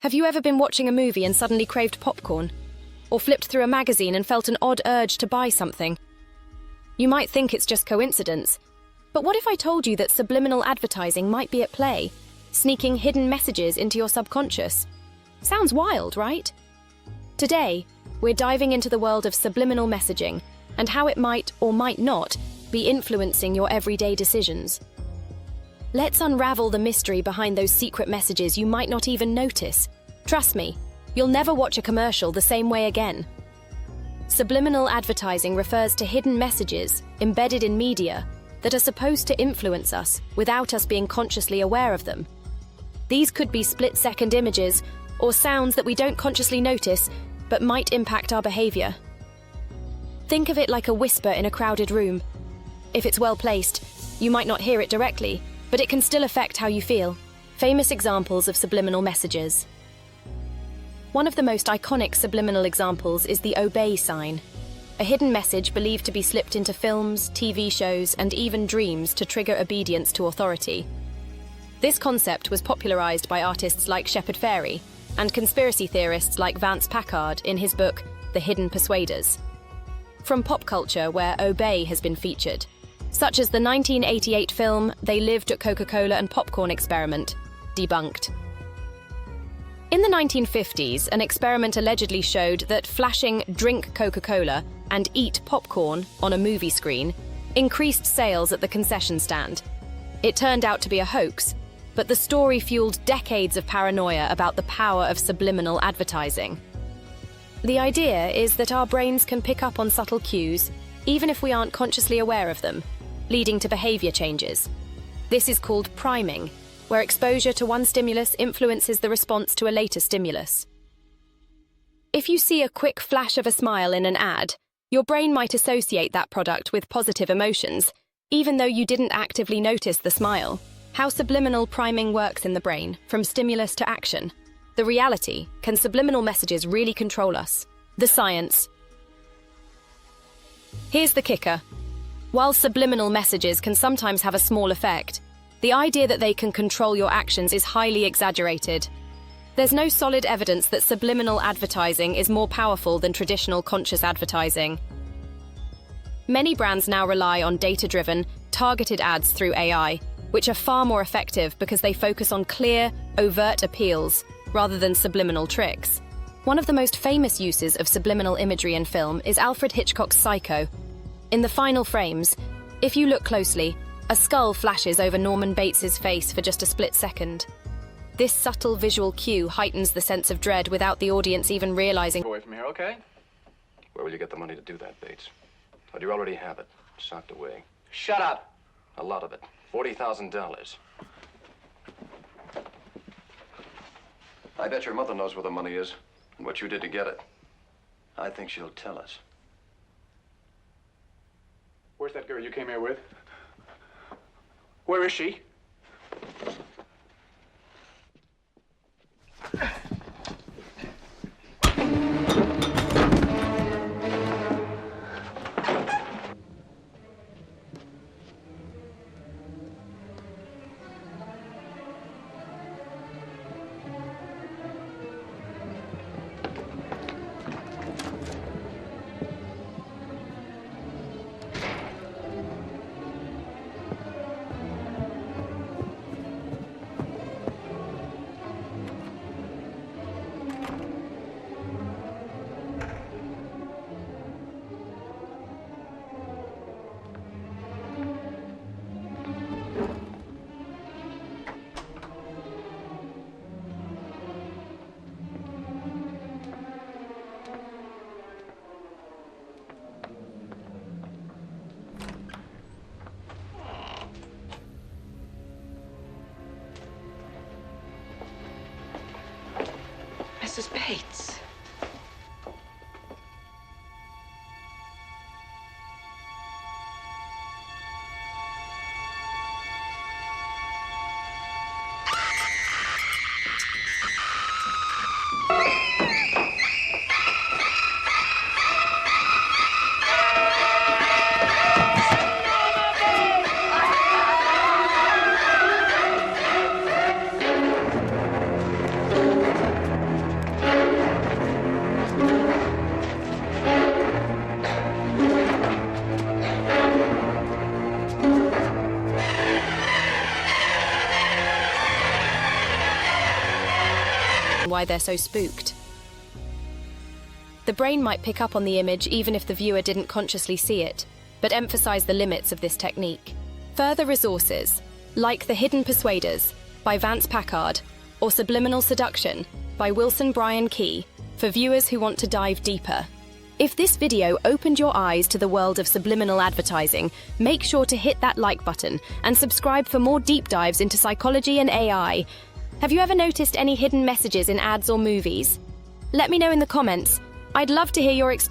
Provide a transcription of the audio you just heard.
Have you ever been watching a movie and suddenly craved popcorn? Or flipped through a magazine and felt an odd urge to buy something? You might think it's just coincidence, but what if I told you that subliminal advertising might be at play, sneaking hidden messages into your subconscious? Sounds wild, right? Today, we're diving into the world of subliminal messaging and how it might or might not be influencing your everyday decisions. Let's unravel the mystery behind those secret messages you might not even notice. Trust me, you'll never watch a commercial the same way again. Subliminal advertising refers to hidden messages embedded in media that are supposed to influence us without us being consciously aware of them. These could be split-second images or sounds that we don't consciously notice but might impact our behavior. Think of it like a whisper in a crowded room. If it's well placed, you might not hear it directly, but it can still affect how you feel. Famous examples of subliminal messages. One of the most iconic subliminal examples is the obey sign, a hidden message believed to be slipped into films, TV shows, and even dreams to trigger obedience to authority. This concept was popularized by artists like Shepard Fairey and conspiracy theorists like Vance Packard in his book, The Hidden Persuaders. From pop culture, where obey has been featured, such as the 1988 film They Lived at Coca-Cola and Popcorn experiment, debunked. In the 1950s, an experiment allegedly showed that flashing "drink Coca-Cola" and "eat popcorn" on a movie screen increased sales at the concession stand. It turned out to be a hoax, but the story fueled decades of paranoia about the power of subliminal advertising. The idea is that our brains can pick up on subtle cues, even if we aren't consciously aware of them, leading to behavior changes. This is called priming, where exposure to one stimulus influences the response to a later stimulus. If you see a quick flash of a smile in an ad, your brain might associate that product with positive emotions, even though you didn't actively notice the smile. How subliminal priming works in the brain, from stimulus to action. The reality: can subliminal messages really control us? The science. Here's the kicker. While subliminal messages can sometimes have a small effect, the idea that they can control your actions is highly exaggerated. There's no solid evidence that subliminal advertising is more powerful than traditional conscious advertising. Many brands now rely on data-driven, targeted ads through AI, which are far more effective because they focus on clear, overt appeals rather than subliminal tricks. One of the most famous uses of subliminal imagery in film is Alfred Hitchcock's Psycho. In the final frames, if you look closely, a skull flashes over Norman Bates's face for just a split second. This subtle visual cue heightens the sense of dread without the audience even realizing. Away from here, okay? Where will you get the money to do that, Bates? Or do you already have it, socked away? Shut up. A lot of it. $40,000. I bet your mother knows where the money is and what you did to get it. I think she'll tell us. Where's that girl you came here with? Where is she? Mrs. Bates. why they're so spooked. The brain might pick up on the image even if the viewer didn't consciously see it, but emphasize the limits of this technique. Further resources, like The Hidden Persuaders by Vance Packard or Subliminal Seduction by Wilson Bryan Key, for viewers who want to dive deeper. If this video opened your eyes to the world of subliminal advertising, make sure to hit that like button and subscribe for more deep dives into psychology and AI. Have you ever noticed any hidden messages in ads or movies? Let me know in the comments. I'd love to hear your experience.